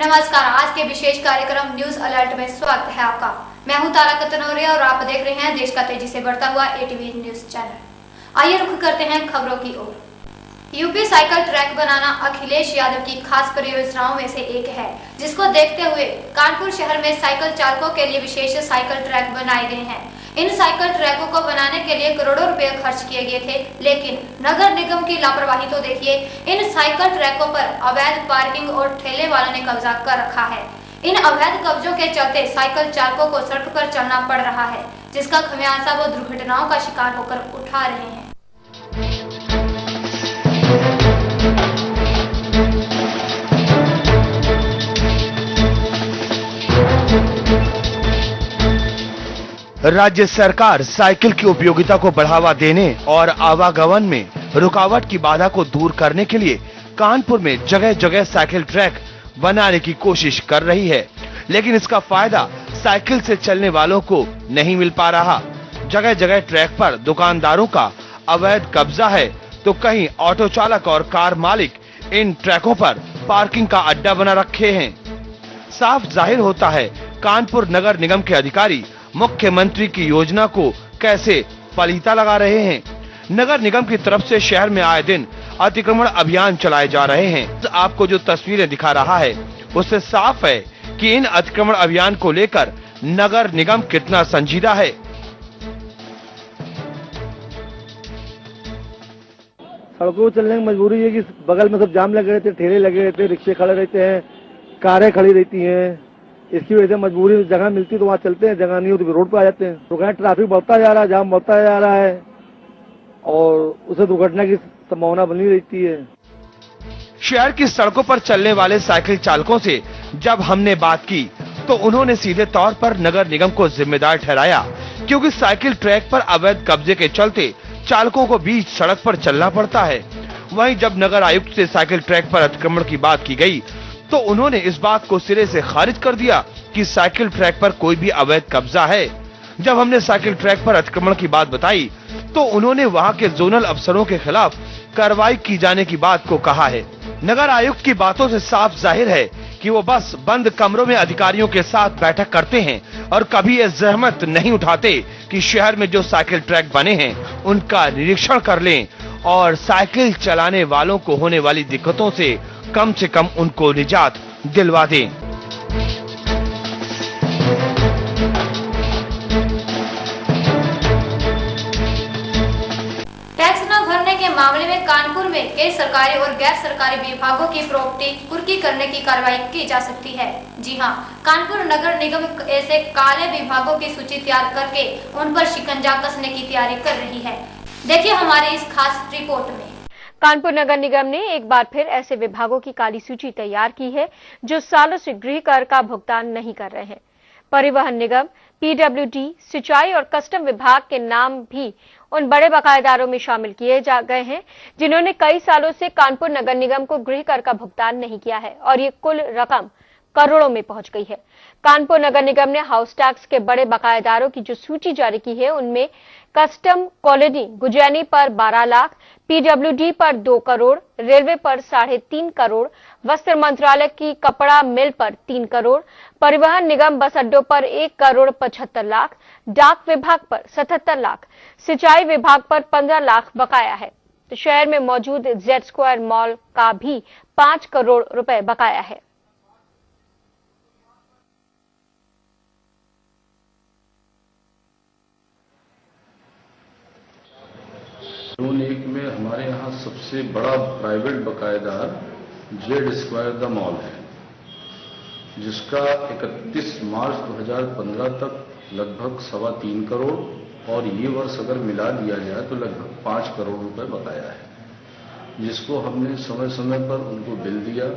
नमस्कार, आज के विशेष कार्यक्रम न्यूज अलर्ट में स्वागत है आपका। मैं हूं तारा कतनौरे और आप देख रहे हैं देश का तेजी से बढ़ता हुआ एटीवी न्यूज चैनल। आइए रुख करते हैं खबरों की ओर। यूपी साइकिल ट्रैक बनाना अखिलेश यादव की खास परियोजनाओं में से एक है, जिसको देखते हुए कानपुर शहर में साइकिल चालकों के लिए विशेष साइकिल ट्रैक बनाए गए हैं। इन साइकिल ट्रैकों को बनाने के लिए करोड़ों रुपए खर्च किए गए थे, लेकिन नगर निगम की लापरवाही तो देखिए। इन साइकिल ट्रैकों पर अवैध पार्किंग और ठेले वालों ने कब्जा कर रखा है। इन अवैध कब्जों के चलते साइकिल चालकों को सड़क पर चलना पड़ रहा है, जिसका खमियाजा वो दुर्घटनाओं का शिकार होकर उठा रहे हैं। राज्य सरकार साइकिल की उपयोगिता को बढ़ावा देने और आवागमन में रुकावट की बाधा को दूर करने के लिए कानपुर में जगह जगह साइकिल ट्रैक बनाने की कोशिश कर रही है, लेकिन इसका फायदा साइकिल से चलने वालों को नहीं मिल पा रहा। जगह जगह ट्रैक पर दुकानदारों का अवैध कब्जा है, तो कहीं ऑटो चालक और कार मालिक इन ट्रैकों पर पार्किंग का अड्डा बना रखे हैं। साफ जाहिर होता है कानपुर नगर निगम के अधिकारी मुख्यमंत्री की योजना को कैसे फलीता लगा रहे हैं। नगर निगम की तरफ से शहर में आए दिन अतिक्रमण अभियान चलाए जा रहे हैं। आपको जो तस्वीरें दिखा रहा है उससे साफ है कि इन अतिक्रमण अभियान को लेकर नगर निगम कितना संजीदा है। सड़कों पर चलने की मजबूरी है कि बगल में सब जाम लगे रहते हैं, ठेले लगे रहते हैं, रिक्शे खड़े रहते हैं, कारें खड़ी रहती हैं। इसकी वजह से मजबूरी जगह मिलती तो वहाँ चलते हैं, जगह नहीं होती तो रोड पर आ जाते हैं। तो कहीं ट्रैफिक बढ़ता जा रहा है, जाम बढ़ता जा रहा है और उसे दुर्घटना की संभावना बनी रहती है। शहर की सड़कों पर चलने वाले साइकिल चालकों से जब हमने बात की तो उन्होंने सीधे तौर पर नगर निगम को जिम्मेदार ठहराया, क्योंकि साइकिल ट्रैक पर अवैध कब्जे के चलते चालकों को बीच सड़क पर चलना पड़ता है। वहीं जब नगर आयुक्त से साइकिल ट्रैक पर अतिक्रमण की बात की गई तो उन्होंने इस बात को सिरे से खारिज कर दिया कि साइकिल ट्रैक पर कोई भी अवैध कब्जा है। जब हमने साइकिल ट्रैक पर अतिक्रमण की बात बताई तो उन्होंने वहां के जोनल अफसरों के खिलाफ कार्रवाई की जाने की बात को कहा है। नगर आयुक्त की बातों से साफ जाहिर है कि वो बस बंद कमरों में अधिकारियों के साथ बैठक करते हैं और कभी ये जहमत नहीं उठाते कि शहर में जो साइकिल ट्रैक बने हैं उनका निरीक्षण कर लें और साइकिल चलाने वालों को होने वाली दिक्कतों से कम उनको निजात दिलवा दें। टैक्स न भरने के मामले में कानपुर में कई सरकारी और गैर सरकारी विभागों की प्रॉपर्टी कुर्की करने की कार्रवाई की जा सकती है। जी हां, कानपुर नगर निगम ऐसे काले विभागों की सूची तैयार करके उन पर शिकंजा कसने की तैयारी कर रही है। देखिए हमारी इस खास रिपोर्ट में। कानपुर नगर निगम ने एक बार फिर ऐसे विभागों की काली सूची तैयार की है जो सालों से गृह कर का भुगतान नहीं कर रहे हैं। परिवहन निगम, पीडब्ल्यूडी, सिंचाई और कस्टम विभाग के नाम भी उन बड़े बकायेदारों में शामिल किए जा गए हैं जिन्होंने कई सालों से कानपुर नगर निगम को गृह कर का भुगतान नहीं किया है और ये कुल रकम करोड़ों में पहुंच गई है। कानपुर नगर निगम ने हाउस टैक्स के बड़े बकायेदारों की जो सूची जारी की है उनमें कस्टम कॉलोनी गुजैनी पर 12 लाख, पीडब्ल्यूडी पर 2 करोड़, रेलवे पर 3.5 करोड़, वस्त्र मंत्रालय की कपड़ा मिल पर 3 करोड़, परिवहन निगम बस अड्डों पर 1 करोड़ 75 लाख, डाक विभाग पर 77 लाख, सिंचाई विभाग पर 15 लाख बकाया है। तो शहर में मौजूद जेड स्क्वायर मॉल का भी 5 करोड़ रुपए बकाया है। जोन 1 में हमारे यहाँ सबसे बड़ा प्राइवेट बकायेदार जेड स्क्वायर द मॉल है, जिसका 31 मार्च 2015 तक लगभग 3.25 करोड़ और ये वर्ष अगर मिला दिया जाए तो लगभग 5 करोड़ रुपए बकाया है, जिसको हमने समय समय पर उनको बिल दिया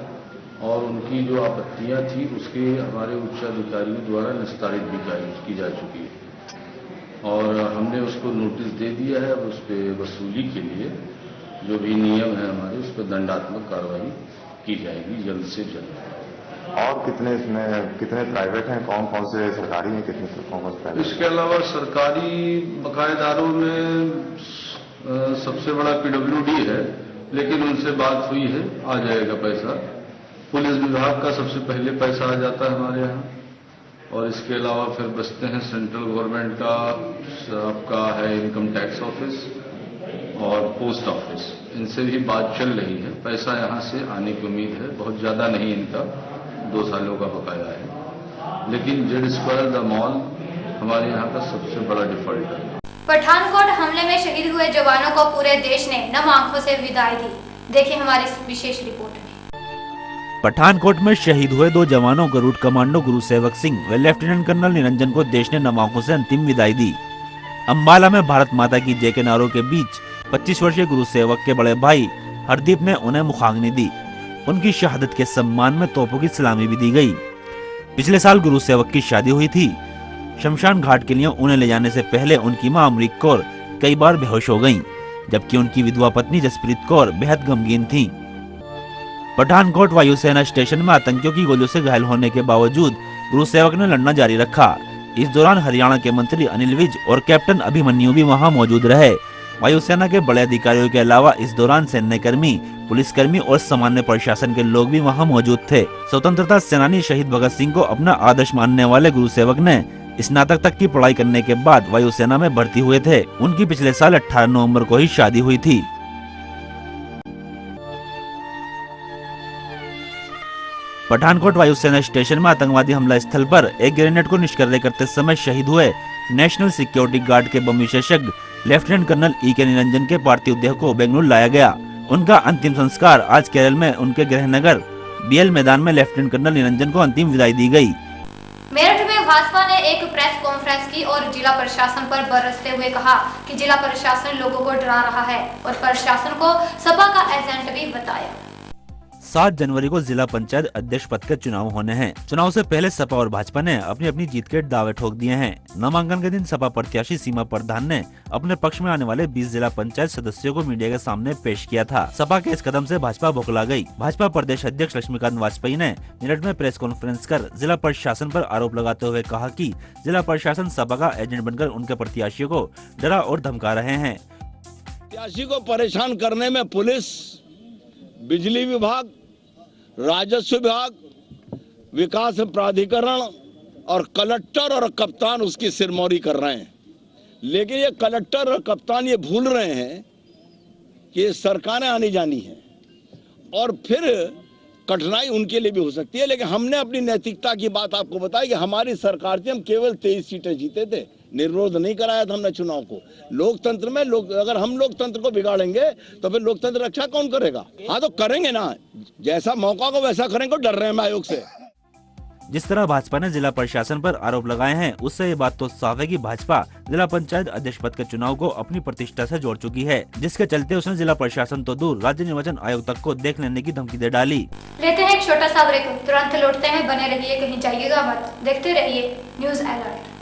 और उनकी जो आपत्तियां थी उसके हमारे उच्च अधिकारियों द्वारा निस्तारित भी की जा चुकी है और हमने उसको नोटिस दे दिया है। उस पर वसूली के लिए जो भी नियम है हमारे उस पर दंडात्मक कार्रवाई की जाएगी जल्द से जल्द। और कितने प्राइवेट हैं, कौन कौन से सरकारी हैं, कितने कौन से प्राइवेट? इसके अलावा सरकारी बकायेदारों में सबसे बड़ा पीडब्ल्यूडी है, लेकिन उनसे बात हुई है, आ जाएगा पैसा। पुलिस विभाग का सबसे पहले पैसा आ जाता है हमारे यहाँ, और इसके अलावा फिर बचते हैं सेंट्रल गवर्नमेंट का, आपका है इनकम टैक्स ऑफिस और पोस्ट ऑफिस, इनसे भी बात चल रही है। पैसा यहाँ से आने की उम्मीद है, बहुत ज़्यादा नहीं, इनका 2 सालों का बकाया है। लेकिन जेड स्क्वायर द मॉल हमारे यहाँ का सबसे बड़ा डिफॉल्टर है। पठानकोट हमले में शहीद हुए जवानों को पूरे देश ने नम आंखों से विदाई दी। देखिए हमारी इस विशेष रिपोर्ट में। पठानकोट में शहीद हुए 2 जवानों गरुड़ कमांडो गुरु सेवक सिंह व लेफ्टिनेंट कर्नल निरंजन को देश ने नम आंखों से अंतिम विदाई दी। अंबाला में भारत माता की जय के नारों के बीच 25 वर्षीय गुरु सेवक के बड़े भाई हरदीप ने उन्हें मुखाग्नि दी। उनकी शहादत के सम्मान में तोपों की सलामी भी दी गई। पिछले साल गुरु सेवक की शादी हुई थी। शमशान घाट के लिए उन्हें ले जाने से पहले उनकी मां अमरीक कौर कई बार बेहोश हो गईं, जबकि उनकी विधवा पत्नी जसप्रीत कौर बेहद गमगीन थीं। पठानकोट वायुसेना स्टेशन में आतंकियों की गोलियों से घायल होने के बावजूद गुरु सेवक ने लड़ना जारी रखा। इस दौरान हरियाणा के मंत्री अनिल विज और कैप्टन अभिमन्यु भी वहां मौजूद रहे। वायुसेना के बड़े अधिकारियों के अलावा इस दौरान सैन्यकर्मी, पुलिसकर्मी और सामान्य प्रशासन के लोग भी वहां मौजूद थे। स्वतंत्रता सेनानी शहीद भगत सिंह को अपना आदर्श मानने वाले गुरु सेवक ने स्नातक तक की पढ़ाई करने के बाद वायुसेना में भर्ती हुए थे। उनकी पिछले साल 18 नवंबर को ही शादी हुई थी। पठानकोट वायुसेना स्टेशन में आतंकवादी हमला स्थल पर एक ग्रेनेड को निष्क्रिय करते समय शहीद हुए नेशनल सिक्योरिटी गार्ड के बम विशेषज्ञ लेफ्टिनेंट कर्नल ई.के. निरंजन के पार्थिव देह को बेंगलुरु लाया गया। उनका अंतिम संस्कार आज केरल में उनके गृह नगर बीएल मैदान में लेफ्टिनेंट कर्नल निरंजन को अंतिम विदाई दी गई। मेरठ में भाजपा ने एक प्रेस कॉन्फ्रेंस की और जिला प्रशासन पर बरसते हुए कहा कि जिला प्रशासन लोगों को डरा रहा है और प्रशासन को सपा का एजेंट भी बताया। 7 जनवरी को जिला पंचायत अध्यक्ष पद के चुनाव होने हैं। चुनाव से पहले सपा और भाजपा ने अपनी अपनी जीत के दावे ठोक दिए हैं। नामांकन के दिन सपा प्रत्याशी सीमा प्रधान ने अपने पक्ष में आने वाले 20 जिला पंचायत सदस्यों को मीडिया के सामने पेश किया था। सपा के इस कदम से भाजपा बौखला गई। भाजपा प्रदेश अध्यक्ष लक्ष्मीकांत वाजपेयी ने मेरठ में प्रेस कॉन्फ्रेंस कर जिला प्रशासन पर आरोप लगाते हुए कहा कि जिला प्रशासन सपा का एजेंट बनकर उनके प्रत्याशियों को डरा और धमका रहे हैं। प्रत्याशी को परेशान करने में पुलिस, बिजली विभाग, राजस्व विभाग, विकास प्राधिकरण और कलेक्टर और कप्तान उसकी सिरमौरी कर रहे हैं। लेकिन ये कलेक्टर और कप्तान ये भूल रहे हैं कि सरकारें आनी जानी है और फिर कठिनाई उनके लिए भी हो सकती है। लेकिन हमने अपनी नैतिकता की बात आपको बताई कि हमारी सरकार थी, हम केवल 23 सीटें जीते थे, निर्विरोध नहीं कराया था हमने चुनाव को। लोकतंत्र में अगर हम लोकतंत्र को बिगाड़ेंगे तो फिर लोकतंत्र रक्षा कौन करेगा? हाँ तो करेंगे ना, जैसा मौका को वैसा करेंगे। डर रहे हैं आयोग से। जिस तरह भाजपा ने जिला प्रशासन पर आरोप लगाए हैं, उससे ये बात तो साफ है कि भाजपा जिला पंचायत अध्यक्ष पद के चुनाव को अपनी प्रतिष्ठा से जोड़ चुकी है, जिसके चलते उसने जिला प्रशासन तो दूर राज्य निर्वाचन आयोग तक को देख लेने की धमकी दे डाली। लेते हैं एक छोटा सा ब्रेक, तुरंत लौटते हैं। बने रहिए, कहीं जाइएगा मत, देखते रहिए न्यूज अलर्ट।